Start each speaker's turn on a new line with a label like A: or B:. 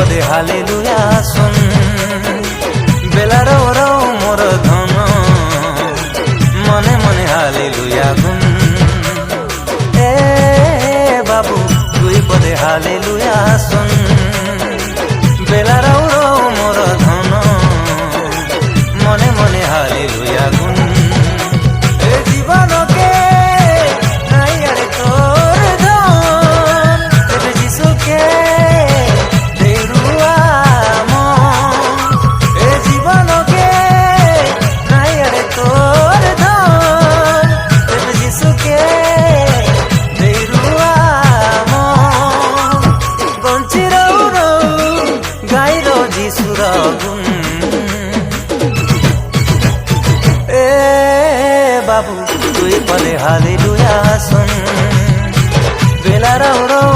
A: পদে হালেলুয়া শুন বেলা রও রও মোর ধন মনে মনে হালেলুয়া গুন এ বাবু তুই পদে হালেলুয়া শুন বেলা রও রও মোর ধন মনে মনে হালেলুয়া গুন এ জীবনকে নাই আরে তোর ধন তবে যিশুকে দেরুয়া মন এ জীবনকে নাই আরে তোর ধন তবে যিশুকে দেরুয়া মন বঞ্চি রও রও গাইর যিশুর গুণ বাবু তুই পদে হালেলুয়া শুন বেলা রও রও